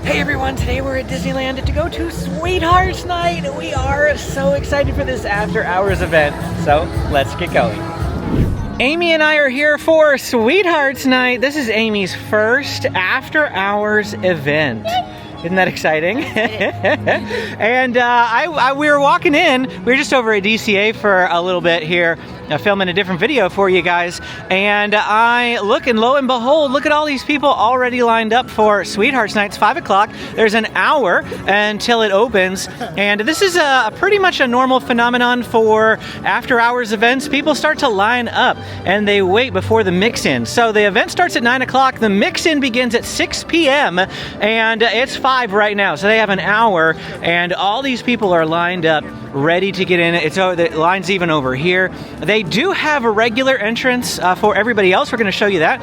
Hey everyone, today we're at Disneyland to go to Sweethearts Nite. We are so excited for this after hours event, so let's get going. Amy and I are here for Sweethearts Nite. This is Amy's first after hours event. Isn't that exciting? And we were walking in. We were just over at DCA for a little bit here, filming a different video for you guys. And I look, and lo and behold, look at all these people already lined up for Sweethearts Nite. It's 5 o'clock. There's an hour until it opens. And this is pretty much a normal phenomenon for after hours events. People start to line up and they wait before the mix-in. So the event starts at 9 o'clock. The mix-in begins at 6 p.m. and it's 5 right now, so they have an hour, and all these people are lined up ready to get in. The line's even over here. They do have a regular entrance for everybody else. We're going to show you that,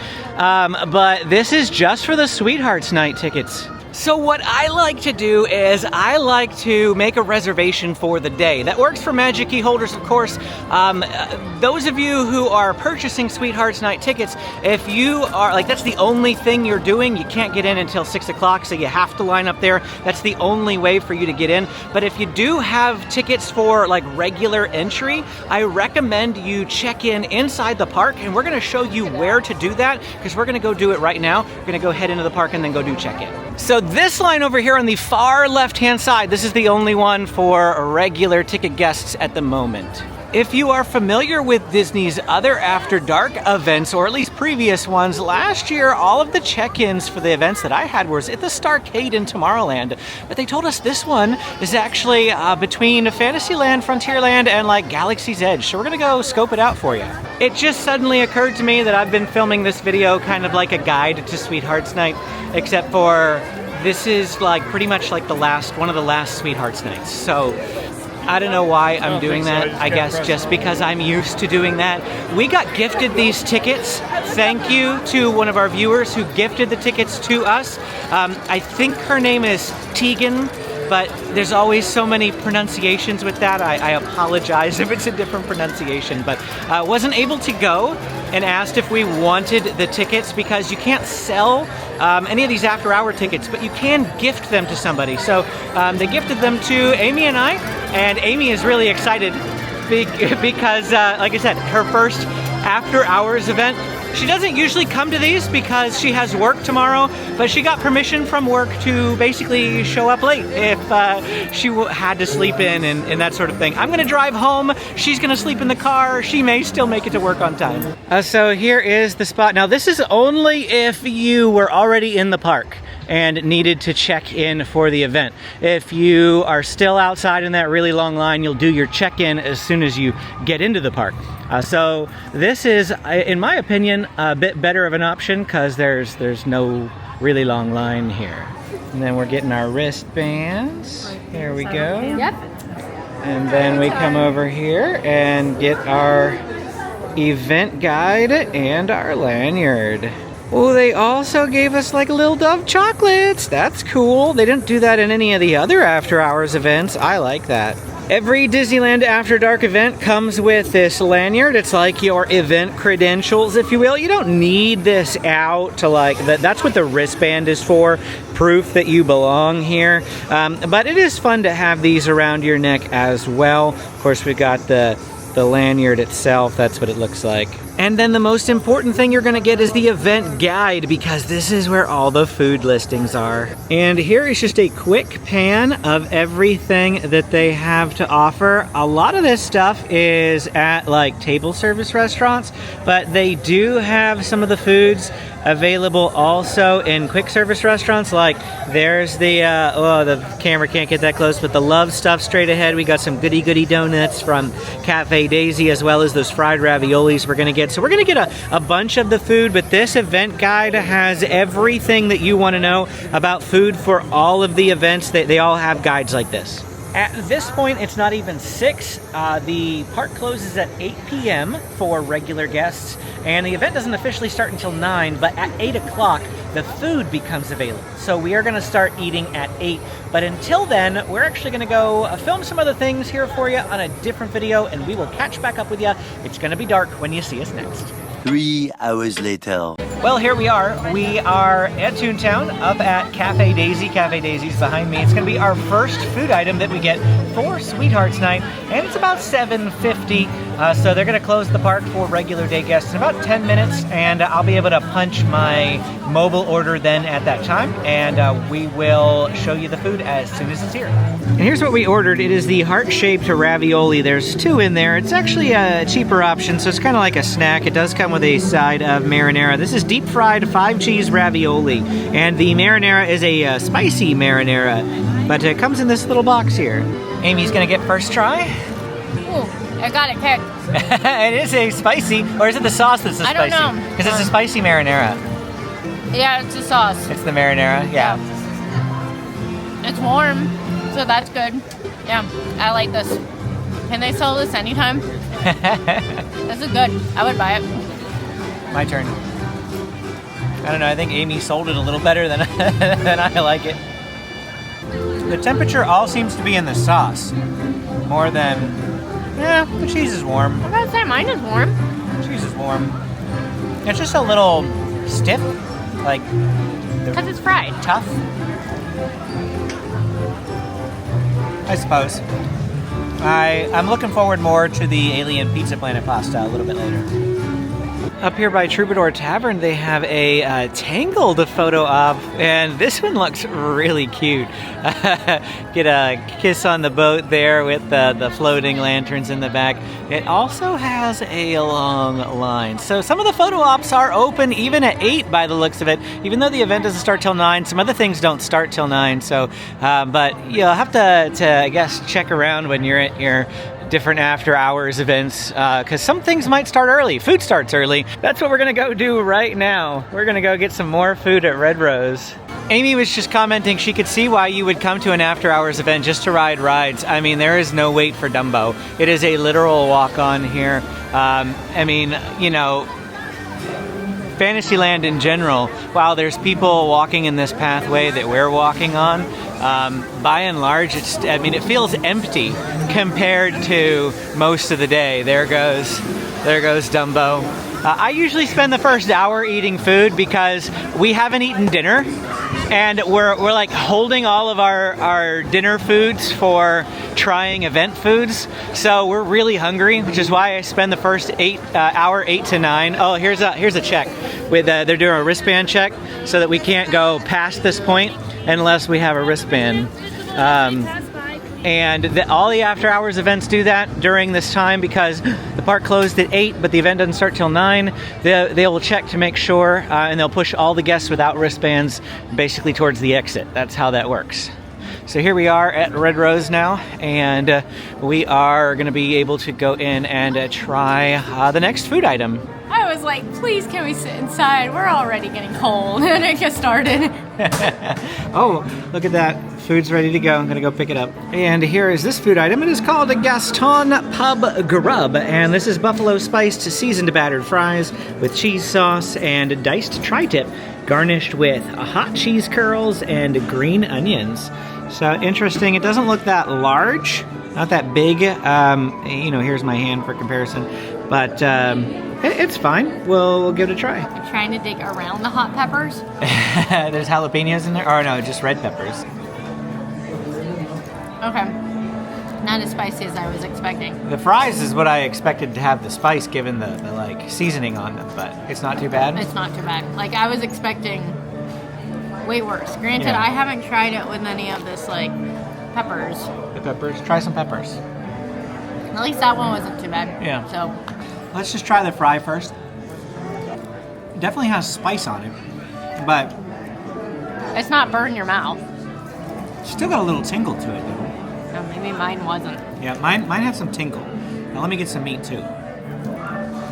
but this is just for the Sweethearts Nite tickets. So what I like to do is I like to make a reservation for the day. That works for Magic Key holders, of course. Those of you who are purchasing Sweethearts Nite tickets, if you are, like, that's the only thing you're doing, you can't get in until 6 o'clock, so you have to line up there. That's the only way for you to get in. But if you do have tickets for, like, regular entry, I recommend you check in inside the park, and we're going to show you where to do that, because we're going to go do it right now. We're going to go head into the park and then go do check-in. So this line over here on the far left-hand side, this is the only one for regular ticket guests at the moment. If you are familiar with Disney's other After Dark events, or at least previous ones, last year all of the check-ins for the events that I had was at the Starcade in Tomorrowland. But they told us this one is actually between Fantasyland, Frontierland, and like Galaxy's Edge. So we're gonna go scope it out for you. It just suddenly occurred to me that I've been filming this video kind of like a guide to Sweethearts Nite, except for this is like pretty much like one of the last Sweethearts Nites. So I don't know why I'm doing that. I guess just because I'm used to doing that. We got gifted these tickets. Thank you to one of our viewers who gifted the tickets to us. I think her name is Tegan, but there's always so many pronunciations with that. I apologize if it's a different pronunciation, but I wasn't able to go and asked if we wanted the tickets because you can't sell any of these after-hour tickets, but you can gift them to somebody. So they gifted them to Amy and I, and Amy is really excited because, like I said, her first after-hours event. She doesn't usually come to these because she has work tomorrow, but she got permission from work to basically show up late if she had to sleep in and that sort of thing. I'm gonna drive home, she's gonna sleep in the car, she may still make it to work on time. So here is the spot. Now this is only if you were already in the park and needed to check in for the event. If you are still outside in that really long line, you'll do your check-in as soon as you get into the park. So this is, in my opinion, a bit better of an option because there's no really long line here. And then we're getting our wristbands. Here we go. Yep. And then we come over here and get our event guide and our lanyard. Oh, they also gave us like little Dove chocolates. That's cool. They didn't do that in any of the other after hours events. I like that. Every Disneyland After Dark event comes with this lanyard. It's like your event credentials, if you will. You don't need this out to like, that's what the wristband is for, proof that you belong here. But it is fun to have these around your neck as well. Of course, we got the lanyard itself. That's what it looks like. And then the most important thing you're gonna get is the event guide, because this is where all the food listings are. And here is just a quick pan of everything that they have to offer. A lot of this stuff is at like table service restaurants, but they do have some of the foods available also in quick service restaurants. Like there's the camera can't get that close, but the Love Stuff straight ahead. We got some goody donuts from Cafe Daisy, as well as those fried raviolis we're gonna get. So we're gonna get a bunch of the food, but this event guide has everything that you wanna know about food for all of the events. They all have guides like this. At this point, it's not even 6. The park closes at 8 p.m. for regular guests, and the event doesn't officially start until 9, but at 8 o'clock, the food becomes available. So we are gonna start eating at 8, but until then, we're actually gonna go film some other things here for you on a different video, and we will catch back up with you. It's gonna be dark when you see us next. 3 hours later. Well, here we are. We are at Toontown, up at Cafe Daisy. Cafe Daisy's behind me. It's going to be our first food item that we get for Sweethearts Night, and it's about 7:50. So they're going to close the park for regular day guests in about 10 minutes, and I'll be able to punch my mobile order then at that time, and we will show you the food as soon as it's here. And here's what we ordered. It is the heart-shaped ravioli. There's 2 in there. It's actually a cheaper option, so it's kind of like a snack. It does come with a side of marinara. This is deep-fried 5-cheese ravioli, and the marinara is a spicy marinara, but it comes in this little box here. Amy's gonna get first try. Ooh, I got it picked. It is a spicy, or is it the sauce that's the spicy? I don't know. Because it's a spicy marinara. Yeah, it's the sauce. It's the marinara, yeah. It's warm, so that's good. Yeah, I like this. Can they sell this anytime? This is good. I would buy it. My turn. I don't know, I think Amy sold it a little better than, than I like it. The temperature all seems to be in the sauce. More than, yeah, the cheese is warm. I was gonna say mine is warm. Cheese is warm. It's just a little stiff, like. Because it's fried. Tough. I suppose. I'm looking forward more to the Alien Pizza Planet pasta a little bit later. Up here by Troubadour Tavern, they have a Tangled photo op, and this one looks really cute. Get a kiss on the boat there with the floating lanterns in the back. It also has a long line. So some of the photo ops are open even at 8 by the looks of it. Even though the event doesn't start till 9, some other things don't start till 9. So, but you'll have to, I guess, check around when you're at your different after hours events, because some things might start early. Food starts early. That's what we're gonna go do right now. We're gonna go get some more food at Red Rose. Amy was just commenting she could see why you would come to an after hours event just to ride rides. I mean, there is no wait for Dumbo. It is a literal walk on here. I mean, you know, Fantasyland in general, while there's people walking in this pathway that we're walking on, by and large, it feels empty compared to most of the day. There goes Dumbo. I usually spend the first hour eating food because we haven't eaten dinner, and we're like holding all of our dinner foods for trying event foods. So we're really hungry, which is why I spend the first hour 8 to 9. Oh, here's a check. With they're doing a wristband check so that we can't go past this point unless we have a wristband. And all the after hours events do that during this time because the park closed at 8, but the event doesn't start till 9. They will check to make sure, and they'll push all the guests without wristbands basically towards the exit. That's how that works. So here we are at Red Rose now, and we are going to be able to go in and try the next food item. I was like, please can we sit inside? We're already getting cold. And it gets started. Oh, look at that. Food's ready to go. I'm going to go pick it up. And here is this food item. It is called a Gaston Pub Grub. And this is buffalo spiced seasoned battered fries with cheese sauce and diced tri-tip garnished with hot cheese curls and green onions. So interesting. It doesn't look that large. Not that big. Here's my hand for comparison. But it's fine. We'll give it a try. I'm trying to dig around the hot peppers. There's jalapenos in there? Or no, just red peppers. Okay. Not as spicy as I was expecting. The fries is what I expected to have the spice given the like seasoning on them, but it's not too bad. It's not too bad. Like I was expecting way worse. Granted, Yeah. I haven't tried it with any of this like peppers. The peppers. Try some peppers. At least that one wasn't too bad. Yeah. So Let's just try the fry first. It definitely has spice on it, but it's not burn your mouth. it's still got a little tingle to it though. No, maybe mine wasn't. Yeah, mine had some tingle. Now let me get some meat too.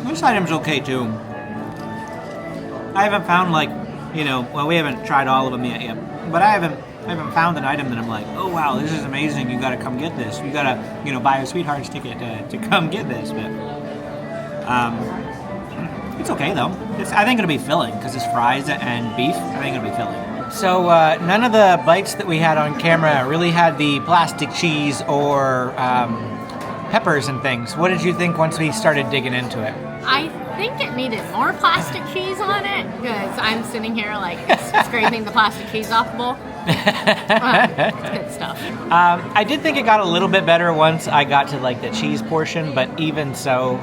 This item's okay too. I haven't found we haven't tried all of them yet, but I haven't found an item that I'm like, oh wow, this is amazing. You got to come get this. You got to buy a Sweethearts ticket to come get this. But it's okay though. I think it'll be filling because it's fries and beef. I think it'll be filling. So none of the bites that we had on camera really had the plastic cheese or peppers and things. What did you think once we started digging into it? I think it needed more plastic cheese on it because I'm sitting here like scraping the plastic cheese off the bowl. It's good stuff. I did think it got a little bit better once I got to like the cheese portion, but even so,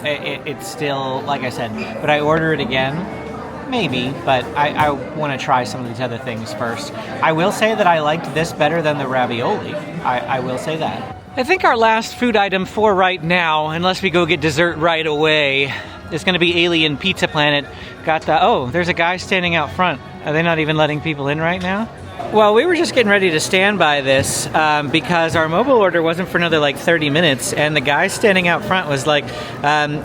it's still, like I said, would I order it again? Maybe, but I want to try some of these other things first. I will say that I liked this better than the ravioli. I will say that. I think our last food item for right now, unless we go get dessert right away, is going to be Alien Pizza Planet. Got the, oh, there's a guy standing out front. Are they not even letting people in right now? Well, we were just getting ready to stand by this because our mobile order wasn't for another like 30 minutes, and the guy standing out front was like,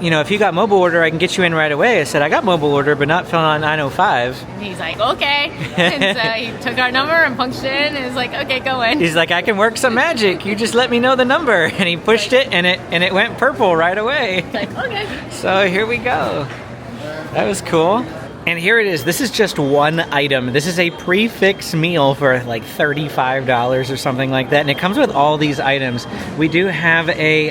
you know, if you got mobile order, I can get you in right away. I said, I got mobile order, but not filling on 905. And he's like, okay. And so he took our number and punched it in, and was like, okay, go in. He's like, I can work some magic. You just let me know the number. And he pushed it, and it went purple right away. It's like, okay. So here we go. That was cool. And here it is. This is just one item. This is a prefix meal for like $35 or something like that. And it comes with all these items. We do have a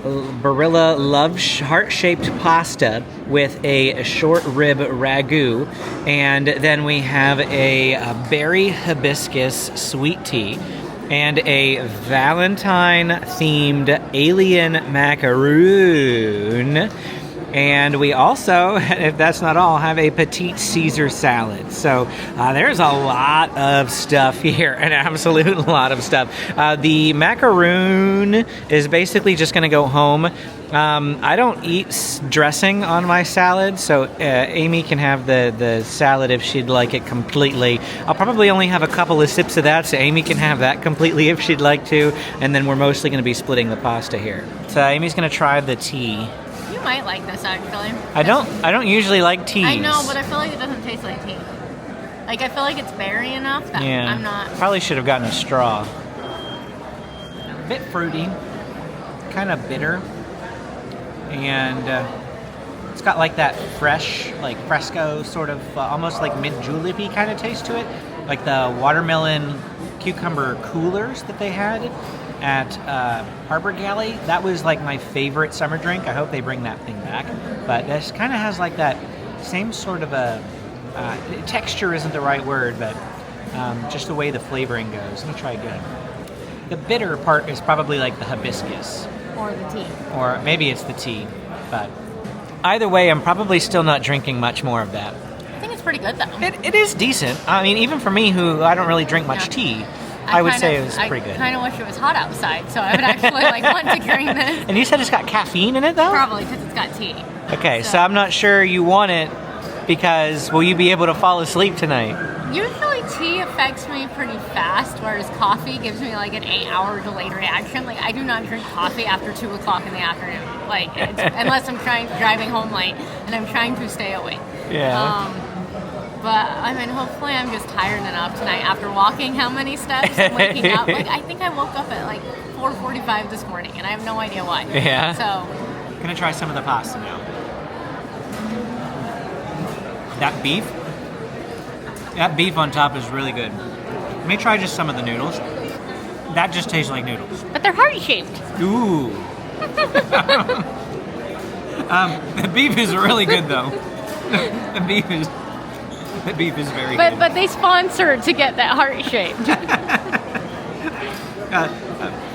Barilla Love heart-shaped pasta with a short rib ragu. And then we have a berry hibiscus sweet tea. And a Valentine-themed alien macaroon. And we also, if that's not all, have a petite Caesar salad. So there's a lot of stuff here, an absolute lot of stuff. The macaroon is basically just going to go home. I don't eat dressing on my salad, so Amy can have the salad if she'd like it completely. I'll probably only have a couple of sips of that, so Amy can have that completely if she'd like to. And then we're mostly going to be splitting the pasta here. So Amy's going to try the tea. You might like this actually. I don't usually like teas. I know, but I feel like it doesn't taste like tea. Like I feel like it's berry enough that I'm not. Probably should have gotten a straw. A bit fruity, kind of bitter, and it's got like that fresh, like fresco sort of, almost like mint julep-y kind of taste to it, like the watermelon cucumber coolers that they had at Harbor Galley. That was like my favorite summer drink. I hope they bring that thing back. But this kind of has like that same sort of a texture isn't the right word, but just the way the flavoring goes. Let me try again. The bitter part is probably like the hibiscus. Or the tea. Or maybe it's the tea. But either way, I'm probably still not drinking much more of that. I think it's pretty good though. It is decent. I mean, even for me who I don't really drink much tea, I would say it was pretty good. I kind of wish it was hot outside, so I would actually like want to drink this. And you said it's got caffeine in it, though? Probably, because it's got tea. Okay, so I'm not sure you want it, because will you be able to fall asleep tonight? Usually tea affects me pretty fast, whereas coffee gives me like an 8-hour delayed reaction. Like I do not drink coffee after 2 o'clock in the afternoon, like unless I'm driving home late and I'm trying to stay awake. Yeah. But I mean, hopefully I'm just tired enough tonight after walking how many steps and waking up. Like I think I woke up at like 4:45 this morning, and I have no idea why. Yeah. So I'm gonna try some of the pasta now. That beef on top is really good. Let me try just some of the noodles. That just tastes like noodles. But they're heart-shaped. Ooh. The beef is really good though. The beef is very good. But they sponsored to get that heart-shaped.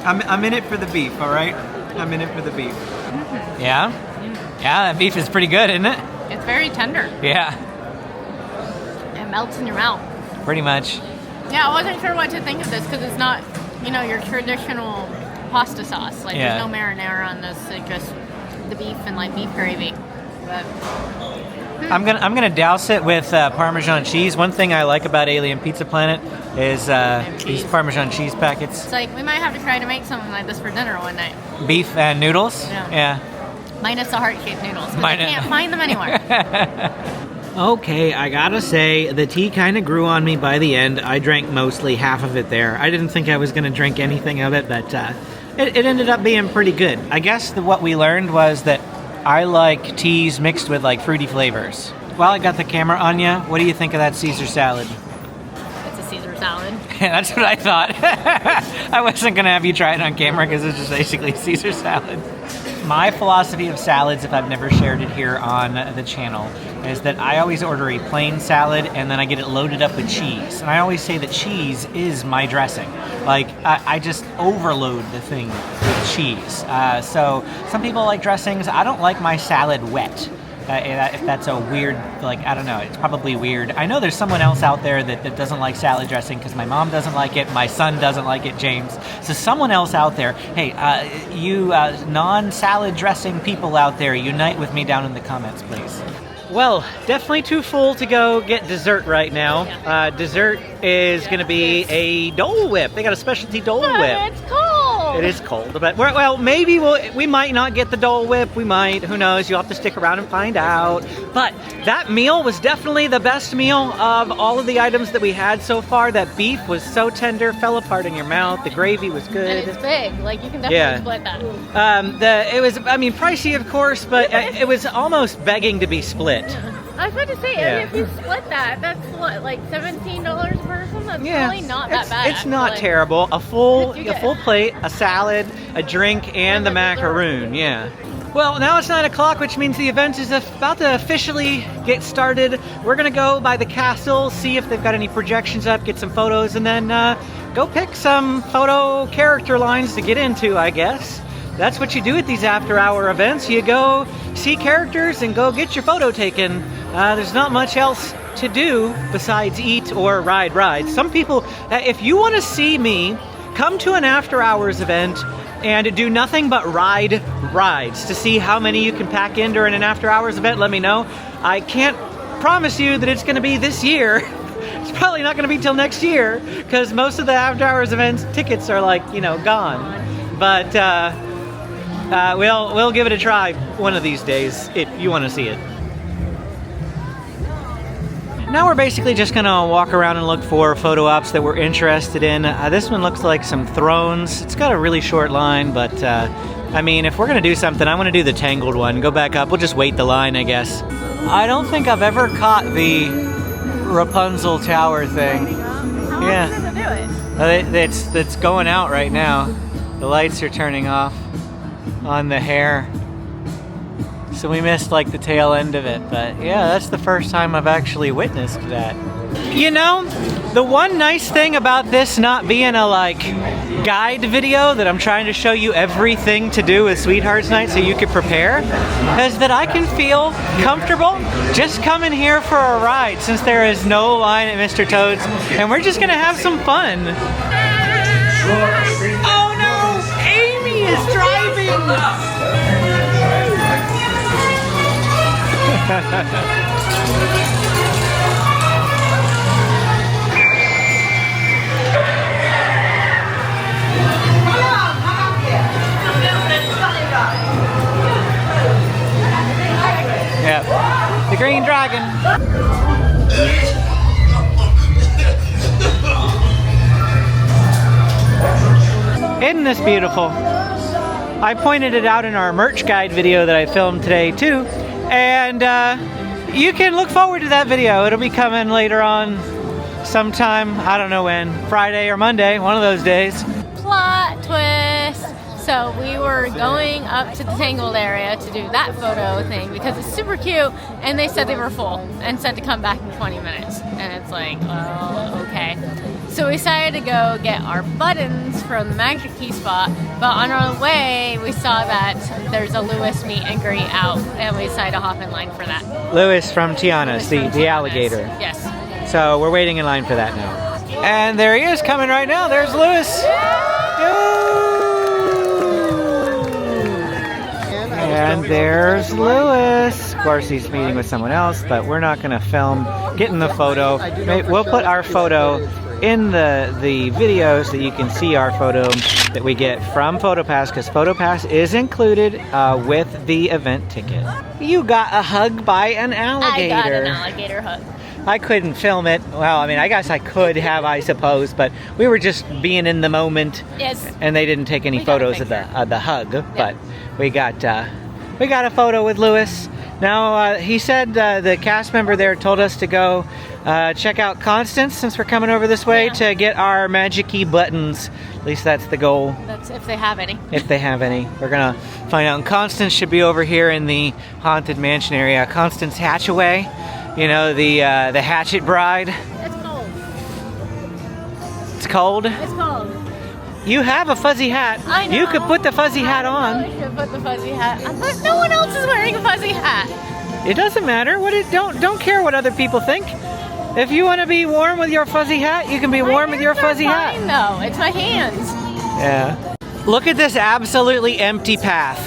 I'm in it for the beef, all right? I'm in it for the beef. Mm-hmm. Yeah? Yeah, that beef is pretty good, isn't it? It's very tender. Yeah. It melts in your mouth. Pretty much. Yeah, I wasn't sure what to think of this because it's not, your traditional pasta sauce. Like, there's no marinara on this. It's just the beef and, like, beef gravy. But I'm gonna douse it with Parmesan cheese. One thing I like about Alien Pizza Planet is these Parmesan cheese packets. It's like we might have to try to make something like this for dinner one night. Beef and noodles. Yeah. Minus the heart-shaped noodles, because I can't find them anywhere. Okay, I gotta say, the tea kind of grew on me by the end. I drank mostly half of it there. I didn't think I was gonna drink anything of it, but it ended up being pretty good. I guess what we learned was that I like teas mixed with like fruity flavors. While I got the camera on you, what do you think of that Caesar salad? It's a Caesar salad. That's what I thought. I wasn't gonna have you try it on camera because it's just basically Caesar salad. My philosophy of salads, if I've never shared it here on the channel, is that I always order a plain salad and then I get it loaded up with cheese. And I always say that cheese is my dressing. Like, I just overload the thing with cheese. So some people like dressings. I don't like my salad wet. If that's a weird, like, I don't know, it's probably weird. I know there's someone else out there that doesn't like salad dressing because my mom doesn't like it, my son doesn't like it, James. So someone else out there, hey, you non-salad dressing people out there, unite with me down in the comments, please. Well, definitely too full to go get dessert right now. Dessert is going to be a Dole Whip. They got a specialty Dole Whip. It's cold. It is cold, but well, maybe we might not get the Dole Whip. We might. Who knows? You'll have to stick around and find out. But that meal was definitely the best meal of all of the items that we had so far. That beef was so tender, fell apart in your mouth. The gravy was good. And it's big. Like, you can definitely split that. It was, I mean, pricey, of course, but it was almost begging to be split. I was about to say, I mean, if you split that, that's what, like $17 a person? That's really not that bad. It's not terrible. A full plate, a salad, a drink, and the macaroon. Yeah. Well, now it's 9 o'clock, which means the event is about to officially get started. We're gonna go by the castle, see if they've got any projections up, get some photos, and then go pick some photo character lines to get into, I guess. That's what you do at these after-hour events. You go see characters and go get your photo taken. There's not much else to do besides eat or ride rides. Some people, if you want to see me, come to an after-hours event and do nothing but ride rides to see how many you can pack in during an after-hours event. Let me know. I can't promise you that it's going to be this year. It's probably not going to be till next year because most of the after-hours events tickets are, like, you know, gone. But we'll give it a try one of these days if you want to see it. Now we're basically just gonna walk around and look for photo ops that we're interested in. This one looks like some thrones. It's got a really short line, but I mean, if we're gonna do something, I want to do the tangled one. Go back up. We'll just wait the line, I guess. I don't think I've ever caught the Rapunzel Tower thing. Yeah, it's going out right now. The lights are turning off on the hair. So we missed like the tail end of it, but yeah, that's the first time I've actually witnessed that. You know, the one nice thing about this not being a like guide video that I'm trying to show you everything to do with Sweethearts Nite so you can prepare is that I can feel comfortable just coming here for a ride since there is no line at Mr. Toad's and we're just gonna have some fun. Oh no, Amy is driving! Yeah, the green dragon. Isn't this beautiful? I pointed it out in our merch guide video that I filmed today too, and you can look forward to that video. It'll be coming later on sometime, I don't know when, Friday or Monday, one of those days. Plot twist! So we were going up to the Tangled area to do that photo thing because it's super cute, and they said they were full and said to come back in 20 minutes. And it's like, well, okay. So we decided to go get our buttons from the Magic Key spot, but on our way we saw that there's a Lewis meet and greet out, and we decided to hop in line for that. Lewis from Tiana's, the alligator. Yes. So we're waiting in line for that now. And there he is coming right now. There's Lewis. And there's Lewis. Of course, he's meeting with someone else, but we're not going to film getting the photo. We'll put our photo in the video so you can see our photo that we get from PhotoPass, because PhotoPass is included with the event ticket. You got a hug by an alligator. I got an alligator hug. I couldn't film it. Well, I mean, I guess I could have, I suppose, but we were just being in the moment. Yes. And they didn't take any photos of the hug, but we got a photo with Lewis. Now, he said the cast member there told us to go check out Constance since we're coming over this way to get our Magic Key buttons At least that's the goal. That's if they have any. If they have any. We're gonna find out. And Constance should be over here in the Haunted Mansion area. Constance Hatchaway, you know, the Hatchet Bride. It's cold. It's cold? It's cold. You have a fuzzy hat. I know. You could put the fuzzy hat on. I should put the fuzzy hat. But no one else is wearing a fuzzy hat. It doesn't matter. Don't care what other people think. If you want to be warm with your fuzzy hat, you can be warm with your fuzzy hat. Fine, though. It's my hands. Yeah. Look at this absolutely empty path.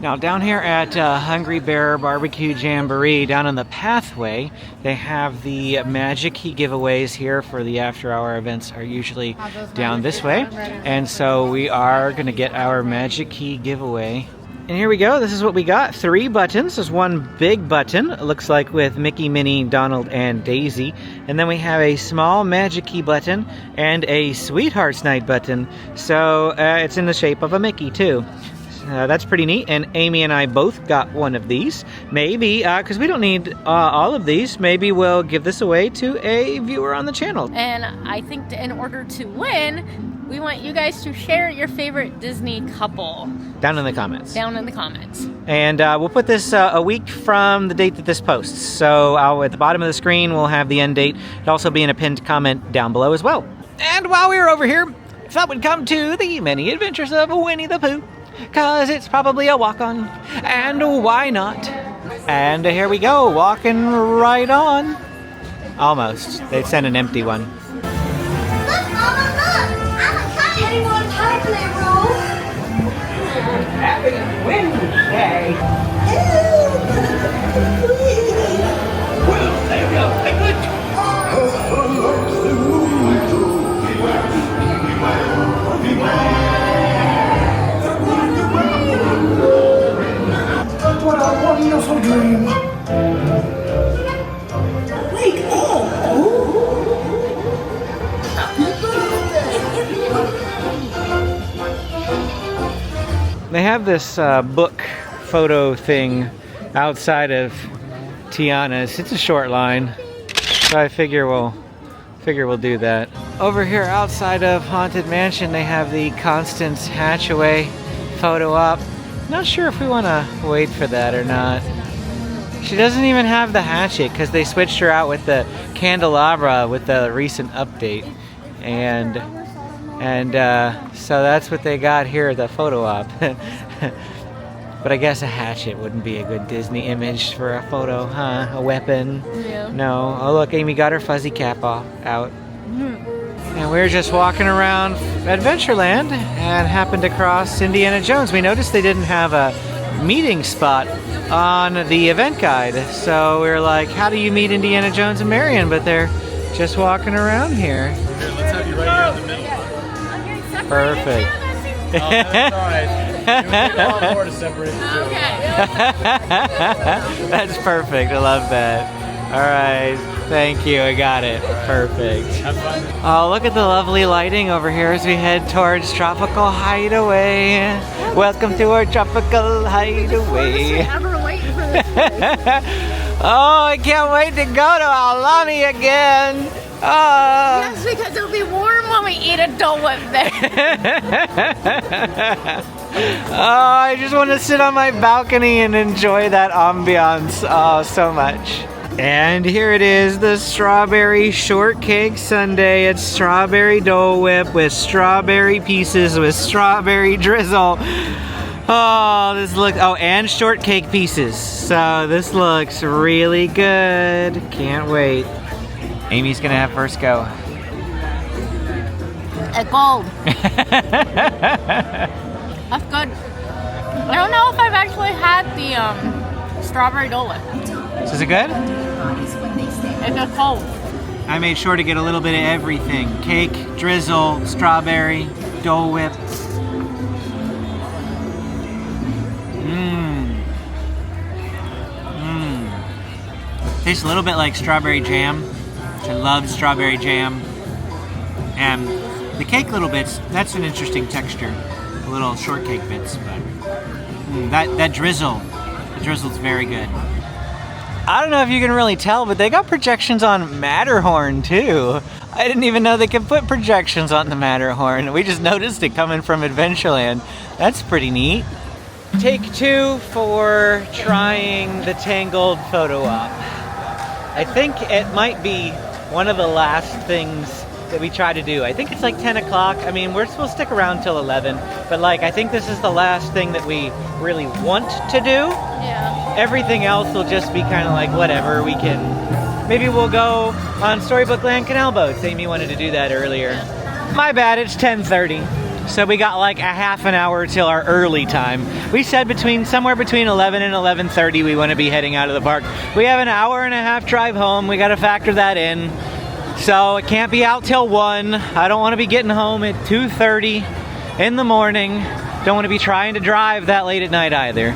Now down here at Hungry Bear Barbecue Jamboree, down on the pathway, they have the Magic Key giveaways here for the after hour events are usually down this way. And so we are going to get our Magic Key giveaway. And here we go. This is what we got. 3 buttons. There's one big button. It looks like with Mickey, Minnie, Donald, and Daisy. And then we have a small Magic Key button and a Sweethearts Nite button. So it's in the shape of a Mickey too. That's pretty neat. And Amy and I both got one of these. Maybe, because we don't need all of these, maybe we'll give this away to a viewer on the channel. And I think in order to win, we want you guys to share your favorite Disney couple. Down in the comments. Down in the comments. And we'll put this a week from the date that this posts. So at the bottom of the screen, we'll have the end date. It'll also be in a pinned comment down below as well. And while we were over here, I thought we'd come to the many adventures of Winnie the Pooh. Because it's probably a walk-on. And why not? And here we go, walking right on. Almost. They sent an empty one. Look, Mama, look! I'm a kite heading on a kite play roll. Happy Wednesday. Well, there you go. What a wonderful dream. Wake up. They have this book photo thing outside of Tiana's. It's a short line, so I figure we'll do that. Over here outside of Haunted Mansion, they have the Constance Hatchaway photo op. Not sure if we want to wait for that or not. She doesn't even have the hatchet because they switched her out with the candelabra with the recent update, and so that's what they got here at the photo op. But I guess a hatchet wouldn't be a good Disney image for a photo, huh? A weapon? Yeah. No. Oh look, Amy got her fuzzy cap out. And we were just walking around Adventureland and happened to cross Indiana Jones. We noticed they didn't have a meeting spot on the event guide. So we were like, how do you meet Indiana Jones and Marion? But they're just walking around here. Here, let's have you right here in the middle. Perfect. Oh, that's all right. It would take a lot more to separate the two. Okay. That's perfect. I love that. All right. Thank you. I got it. Perfect. Have fun. Oh, look at the lovely lighting over here as we head towards Tropical Hideaway. Welcome to our Tropical Hideaway. Ever waiting for this. Oh, I can't wait to go to Alani again. Oh. Yes, because it'll be warm when we eat a Dole Whip there. Oh, I just want to sit on my balcony and enjoy that ambiance so much. And here it is, the strawberry shortcake sundae. It's strawberry Dole Whip with strawberry pieces with strawberry drizzle. Oh, and shortcake pieces. So this looks really good. Can't wait. Amy's gonna have first go. It's cold. That's good. I don't know if I've actually had the strawberry Dole Whip. Is it good? It's just cold. I made sure to get a little bit of everything. Cake, drizzle, strawberry, Dole Whip. Tastes a little bit like strawberry jam. I love strawberry jam. And the cake little bits, that's an interesting texture. The little shortcake bits, but that drizzle, the drizzle's very good. I don't know if you can really tell, but they got projections on Matterhorn too. I didn't even know they could put projections on the Matterhorn. We just noticed it coming from Adventureland. That's pretty neat. Take 2 for trying the Tangled photo op. I think it might be one of the last things that we try to do. I think it's like 10 o'clock. I mean, we'll stick around till 11, but like, I think this is the last thing that we really want to do. Yeah. Everything else will just be kind of like whatever. We can, maybe we'll go on Storybook Land canal boats. Amy wanted to do that earlier. My bad, it's 10:30. So we got like a half an hour till our early time. We said somewhere between 11 and 11:30 we want to be heading out of the park. We have an hour and a half drive home. We got to factor that in. So it can't be out till 1. I don't want to be getting home at 2:30 in the morning. Don't want to be trying to drive that late at night either.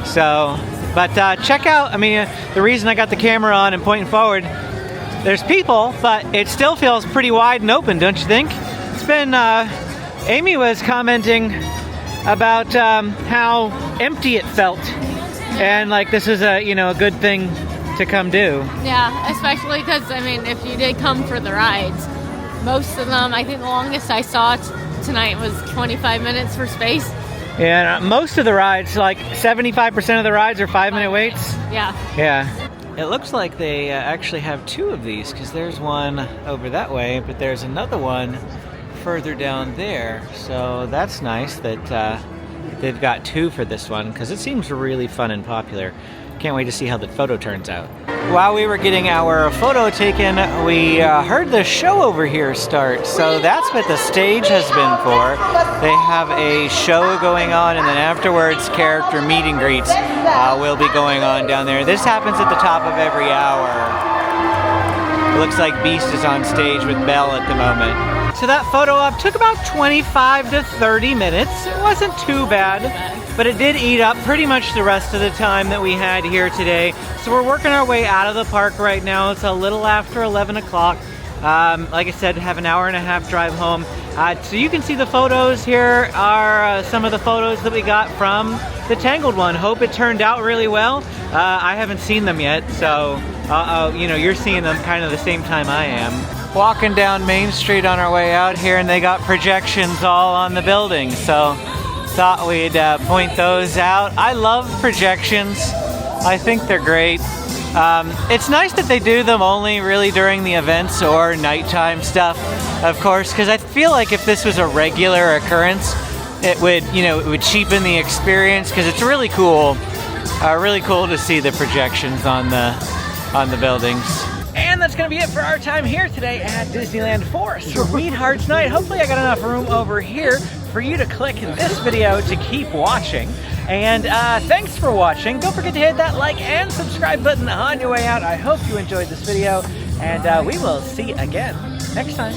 So, but check out, I mean, the reason I got the camera on and pointing forward, there's people, but it still feels pretty wide and open, don't you think? It's been, Amy was commenting about how empty it felt. And like this is a, you know, a good thing to come do. Yeah, especially because, I mean, if you did come for the rides, most of them, I think the longest I saw tonight was 25 minutes for space. Yeah, most of the rides, like 75% of the rides are 5-minute waits. Yeah. Yeah. It looks like they actually have 2 of these because there's one over that way, but there's another one further down there. So that's nice that they've got 2 for this one because it seems really fun and popular. Can't wait to see how the photo turns out. While we were getting our photo taken, we heard the show over here start. So that's what the stage has been for. They have a show going on, and then afterwards character meet and greets will be going on down there. This happens at the top of every hour. It looks like Beast is on stage with Belle at the moment. So that photo op took about 25 to 30 minutes. It wasn't too bad, but it did eat up pretty much the rest of the time that we had here today. So we're working our way out of the park right now. It's a little after 11 o'clock. Like I said, have an hour and a half drive home. So you can see the photos here are some of the photos that we got from the Tangled one. Hope it turned out really well. I haven't seen them yet, so you know, you're seeing them kind of the same time I am. Walking down Main Street on our way out here, and they got projections all on the building, so thought we'd point those out. I love projections. I think they're great. It's nice that they do them only really during the events or nighttime stuff, of course, because I feel like if this was a regular occurrence, it would, you know, it would cheapen the experience, because it's really cool to see the projections on the buildings. And that's going to be it for our time here today at Disneyland for Sweethearts Nite. Hopefully I got enough room over here for you to click this video to keep watching. And thanks for watching. Don't forget to hit that like and subscribe button on your way out. I hope you enjoyed this video, and we will see you again next time.